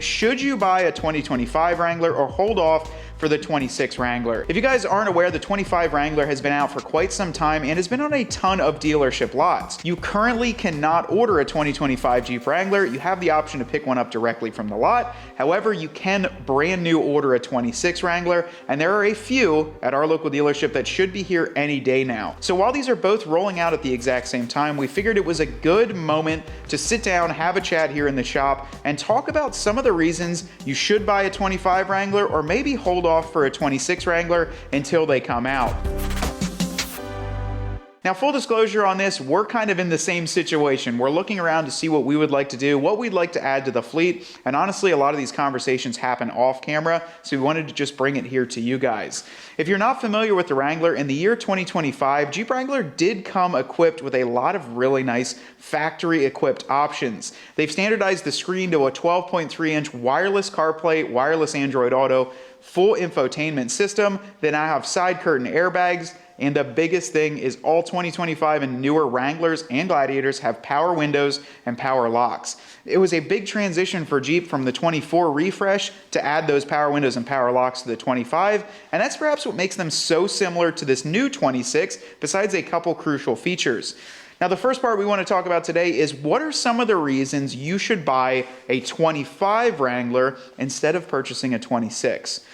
Should you buy a 2025 Wrangler or hold off for the 26 Wrangler? If you guys aren't aware, the 25 Wrangler has been out for quite some time and has been on a ton of dealership lots. You currently cannot order a 2025 Jeep Wrangler. You have the option to pick one up directly from the lot. However, you can brand new order a 26 Wrangler, and there are a few at our local dealership that should be here any day now. So while these are both rolling out at the exact same time, we figured it was a good moment to sit down, have a chat here in the shop, and talk about some of the reasons you should buy a 25 Wrangler or maybe hold off for a 26 Wrangler until they come out. Now, full disclosure on this, we're kind of in the same situation. We're looking around to see what we would like to do, what we'd like to add to the fleet, and honestly, a lot of these conversations happen off camera, so we wanted to just bring it here to you guys. If you're not familiar with the Wrangler, in the year 2025, Jeep Wrangler did come equipped with a lot of really nice factory-equipped options. They've standardized the screen to a 12.3-inch wireless CarPlay, wireless Android Auto, full infotainment system. They now have side curtain airbags. And the biggest thing is all 2025 and newer Wranglers and Gladiators have power windows and power locks. It was a big transition for Jeep from the 24 refresh to add those power windows and power locks to the 25, and that's perhaps what makes them so similar to this new 26, besides a couple crucial features. Now, the first part we want to talk about today is what are some of the reasons you should buy a 25 Wrangler instead of purchasing a 26.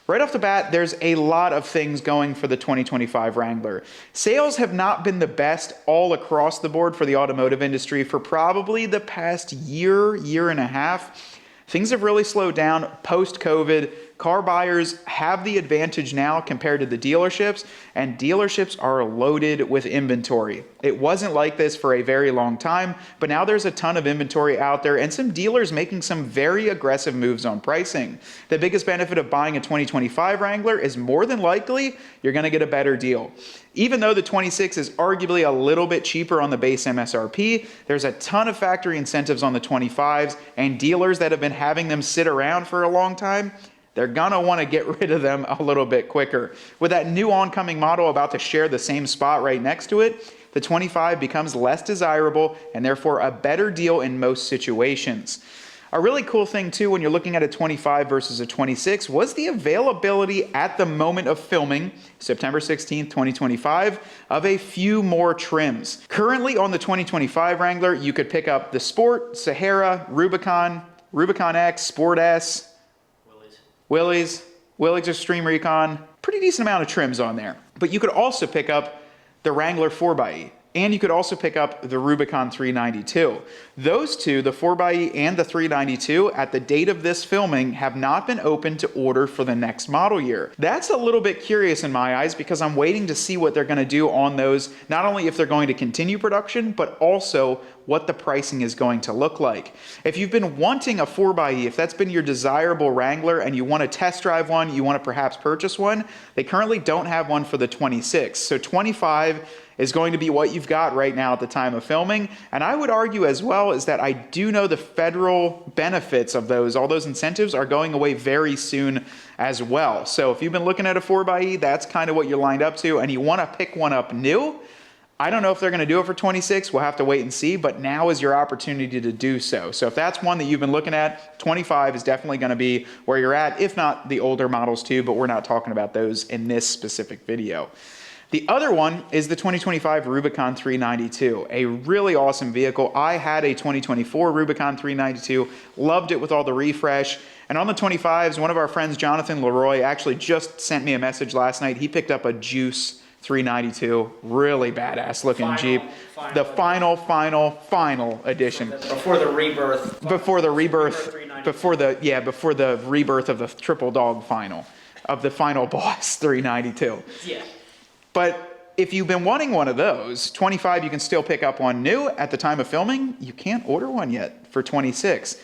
Right off the bat, there's a lot of things going for the 2025 Wrangler. Sales have not been the best all across the board for the automotive industry for probably the past year and a half. Things have really slowed down post-COVID. Car buyers have the advantage now compared to the dealerships, and dealerships are loaded with inventory. It wasn't like this for a very long time, but now there's a ton of inventory out there and some dealers making some very aggressive moves on pricing. The biggest benefit of buying a 2025 Wrangler is more than likely you're going to get a better deal. Even though the 26 is arguably a little bit cheaper on the base MSRP, there's a ton of factory incentives on the 25s, and dealers that have been having them sit around for a long time, they're gonna wanna get rid of them a little bit quicker. With that new oncoming model about to share the same spot right next to it, the 25 becomes less desirable and therefore a better deal in most situations. A really cool thing too when you're looking at a 25 versus a 26 was the availability at the moment of filming, September 16th, 2025, of a few more trims. Currently on the 2025 Wrangler, you could pick up the Sport, Sahara, Rubicon, Rubicon X, Sport S, Willys Extreme Recon, pretty decent amount of trims on there. But you could also pick up the Wrangler 4xe, and you could also pick up the Rubicon 392. Those two, the 4xe and the 392, at the date of this filming, have not been open to order for the next model year. That's a little bit curious in my eyes because I'm waiting to see what they're gonna do on those, not only if they're going to continue production, but also what the pricing is going to look like. If you've been wanting a 4xe, if that's been your desirable Wrangler and you want to test drive one, you want to perhaps purchase one, they currently don't have one for the 26. So 25 is going to be what you've got right now at the time of filming. And I would argue as well is that I do know the federal benefits of those, all those incentives are going away very soon as well. So if you've been looking at a 4xe, that's kind of what you're lined up to, and you want to pick one up new, I don't know if they're going to do it for 26. We'll have to wait and see, but now is your opportunity to do so. So if that's one that you've been looking at, 25 is definitely going to be where you're at, if not the older models too, but we're not talking about those in this specific video. The other one is the 2025 Rubicon 392, a really awesome vehicle. I had a 2024 Rubicon 392, loved it with all the refresh. And on the 25s, one of our friends, Jonathan Leroy, actually just sent me a message last night. He picked up a Juice 392, really badass looking Jeep. The final edition. Before the rebirth. Before the rebirth of the Triple Dog final, of the Final Boss 392. Yeah. But if you've been wanting one of those, 25 you can still pick up one new at the time of filming. You can't order one yet for 26.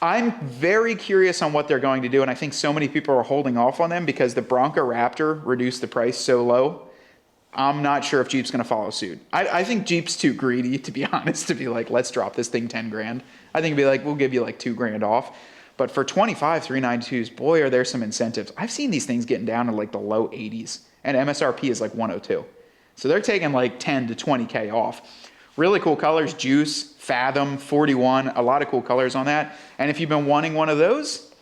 I'm very curious on what they're going to do, and I think so many people are holding off on them because the Bronco Raptor reduced the price so low. I'm not sure if Jeep's going to follow suit. I think Jeep's too greedy, to be honest, to be like, let's drop this thing 10 grand. I think it'd be like, we'll give you like 2 grand off. But for 25 392s, boy, are there some incentives. I've seen these things getting down to like the low 80s, and MSRP is like 102. So they're taking like 10 to 20K off. Really cool colors, Juice, Fathom, 41, a lot of cool colors on that. And if you've been wanting one of those,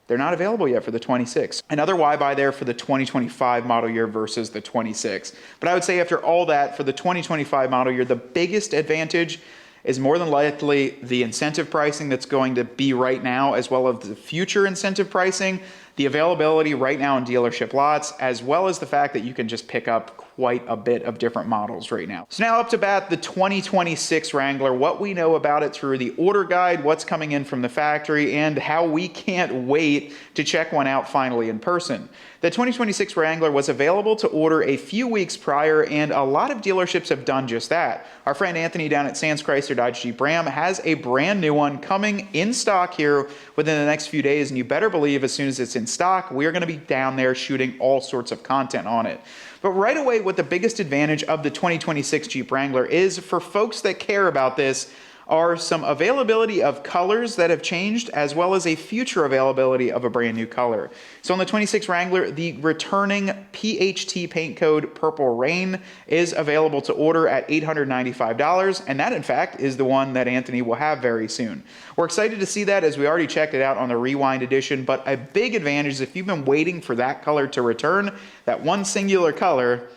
they're not available yet for the 26. Another why buy there for the 2025 model year versus the 26. But I would say after all that, for the 2025 model year, the biggest advantage is more than likely the incentive pricing that's going to be right now, as well as the future incentive pricing, the availability right now in dealership lots, as well as the fact that you can just pick up quite a bit of different models right now. So now up to bat, the 2026 Wrangler, what we know about it through the order guide, what's coming in from the factory, and how we can't wait to check one out finally in person. The 2026 Wrangler was available to order a few weeks prior, and a lot of dealerships have done just that. Our friend Anthony down at Sands Chrysler Dodge Jeep Ram has a brand new one coming in stock here within the next few days, and you better believe as soon as it's in stock, we're going to be down there shooting all sorts of content on it. But right away, what the biggest advantage of the 2026 Jeep Wrangler is for folks that care about this are some availability of colors that have changed, as well as a future availability of a brand new color. So on the 26 Wrangler, the returning PHT paint code Purple Rain is available to order at $895, and that in fact is the one that Anthony will have very soon. We're excited to see that as we already checked it out on the Rewind edition, but a big advantage is if you've been waiting for that color to return, that one singular color,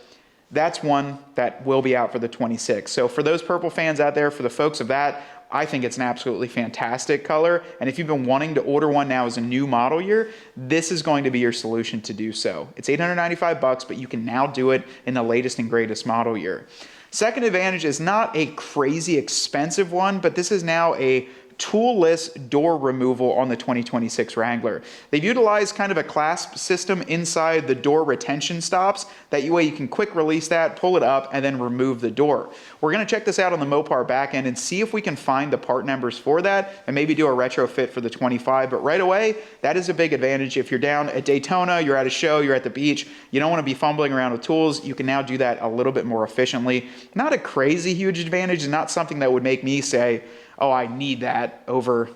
that's one that will be out for the 26. So for those purple fans out there, for the folks of that, I think it's an absolutely fantastic color. And if you've been wanting to order one now as a new model year, this is going to be your solution to do so. It's $895, but you can now do it in the latest and greatest model year. Second advantage is not a crazy expensive one, but this is now a tool-less door removal on the 2026 Wrangler. They've utilized kind of a clasp system inside the door retention stops. That way you can quick release that, pull it up, and then remove the door. We're going to check this out on the Mopar backend and see if we can find the part numbers for that and maybe do a retrofit for the 25. But right away, that is a big advantage. If you're down at Daytona, you're at a show, you're at the beach, you don't want to be fumbling around with tools, you can now do that a little bit more efficiently. Not a crazy huge advantage, not something that would make me say, oh, I need that over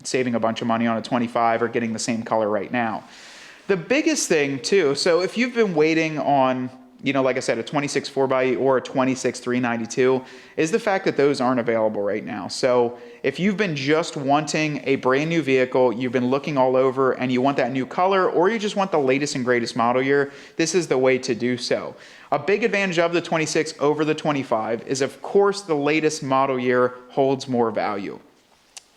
saving a bunch of money on a 25 or getting the same color right now. The biggest thing too, so if you've been waiting on, you know, like I said, a 26 4xe or a 26 392, is the fact that those aren't available right now. So if you've been just wanting a brand new vehicle, you've been looking all over and you want that new color, or you just want the latest and greatest model year, this is the way to do so. A big advantage of the 26 over the 25 is, of course, the latest model year holds more value.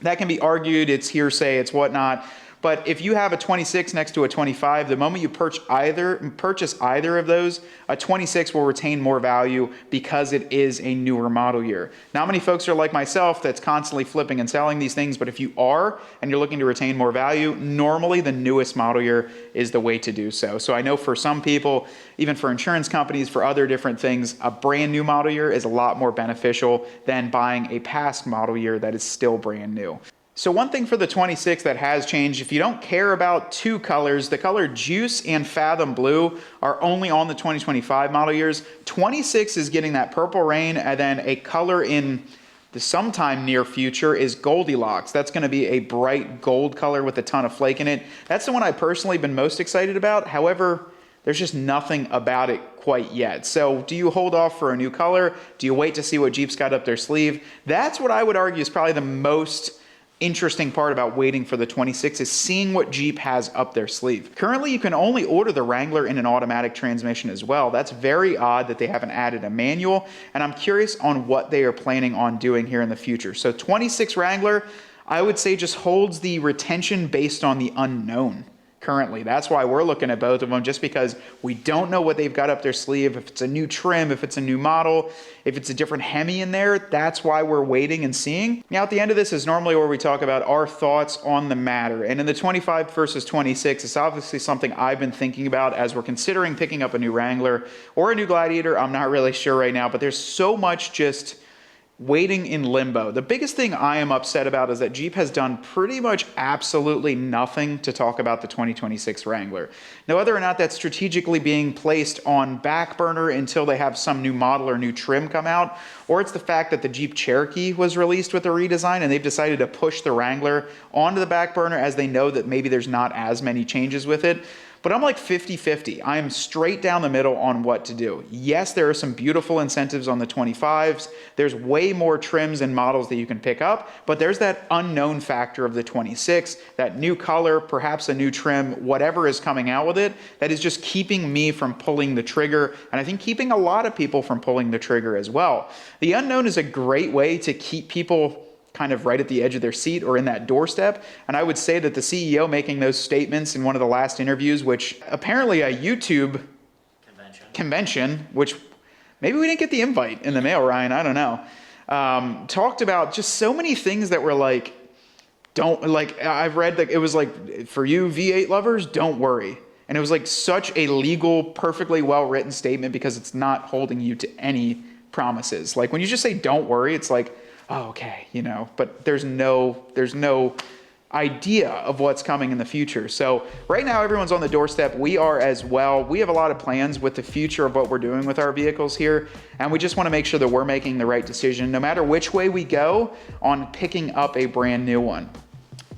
That can be argued, it's hearsay, it's whatnot. But if you have a 26 next to a 25, the moment you purchase either of those, a 26 will retain more value because it is a newer model year. Not many folks are like myself that's constantly flipping and selling these things, but if you are and you're looking to retain more value, normally the newest model year is the way to do so. So I know for some people, even for insurance companies, for other different things, a brand new model year is a lot more beneficial than buying a past model year that is still brand new. So one thing for the 26 that has changed, if you don't care about two colors, the color Juice and Fathom Blue are only on the 2025 model years. 26 is getting that Purple Rain, and then a color in the sometime near future is Goldilocks. That's going to be a bright gold color with a ton of flake in it. That's the one I've personally been most excited about. However, there's just nothing about it quite yet. So do you hold off for a new color? Do you wait to see what Jeep's got up their sleeve? That's what I would argue is probably the most interesting part about waiting for the 26 is seeing what Jeep has up their sleeve. Currently, you can only order the Wrangler in an automatic transmission as well. That's very odd that they haven't added a manual, and I'm curious on what they are planning on doing here in the future. So 26 Wrangler, I would say just holds the retention based on the unknown currently. That's why we're looking at both of them, just because we don't know what they've got up their sleeve, if it's a new trim, if it's a new model, if it's a different Hemi in there. That's why we're waiting and seeing. Now, at the end of this is normally where we talk about our thoughts on the matter. And in the 25 versus 26, it's obviously something I've been thinking about as we're considering picking up a new Wrangler or a new Gladiator. I'm not really sure right now, but there's so much just waiting in limbo. The biggest thing I am upset about is that Jeep has done pretty much absolutely nothing to talk about the 2026 Wrangler. Now, whether or not that's strategically being placed on back burner until they have some new model or new trim come out, or it's the fact that the Jeep Cherokee was released with a redesign and they've decided to push the Wrangler onto the back burner as they know that maybe there's not as many changes with it. but I'm like 50-50. I am straight down the middle on what to do. Yes, there are some beautiful incentives on the 25s. There's way more trims and models that you can pick up, but there's that unknown factor of the 26, that new color, perhaps a new trim, whatever is coming out with it, that is just keeping me from pulling the trigger, and I think keeping a lot of people from pulling the trigger as well. The unknown is a great way to keep people kind of right at the edge of their seat or in that doorstep. And I would say that the CEO making those statements in one of the last interviews, which apparently a YouTube convention, which maybe we didn't get the invite in the mail, Ryan, I don't know, talked about just so many things that were like, I've read that it was like, for you V8 lovers, don't worry. And it was like such a legal, perfectly well-written statement because it's not holding you to any promises. Like when you just say, don't worry, it's like, oh, okay, you know, but there's no idea of what's coming in the future. So right now everyone's on the doorstep. We are as well. We have a lot of plans with the future of what we're doing with our vehicles here. And we just want to make sure that we're making the right decision no matter which way we go on picking up a brand new one.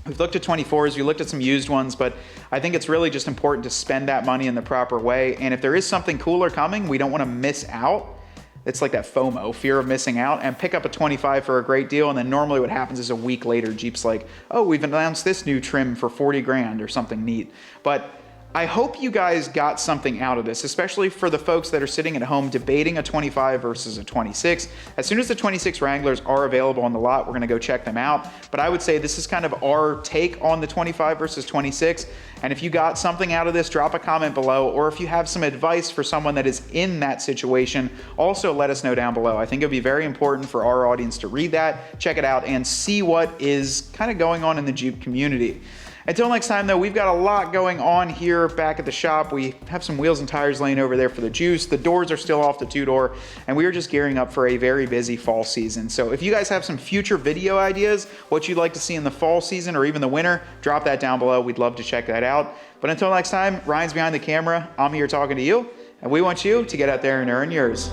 We've looked at 24s, we looked at some used ones, but I think it's really just important to spend that money in the proper way. And if there is something cooler coming, we don't want to miss out. It's like that FOMO, fear of missing out, and pick up a 25 for a great deal. And then normally what happens is a week later, Jeep's like, oh, we've announced this new trim for 40 grand or something neat. But I hope you guys got something out of this, especially for the folks that are sitting at home debating a 25 versus a 26. As soon as the 26 Wranglers are available on the lot, we're gonna go check them out. But I would say this is kind of our take on the 25 versus 26. And if you got something out of this, drop a comment below. Or if you have some advice for someone that is in that situation, also let us know down below. I think it'd be very important for our audience to read that, check it out, and see what is kind of going on in the Jeep community. Until next time though, we've got a lot going on here back at the shop. We have some wheels and tires laying over there for the juice. The doors are still off the two-door, and we are just gearing up for a very busy fall season. So if you guys have some future video ideas, what you'd like to see in the fall season or even the winter, drop that down below. We'd love to check that out. But until next time, Ryan's behind the camera. I'm here talking to you, and we want you to get out there and earn yours.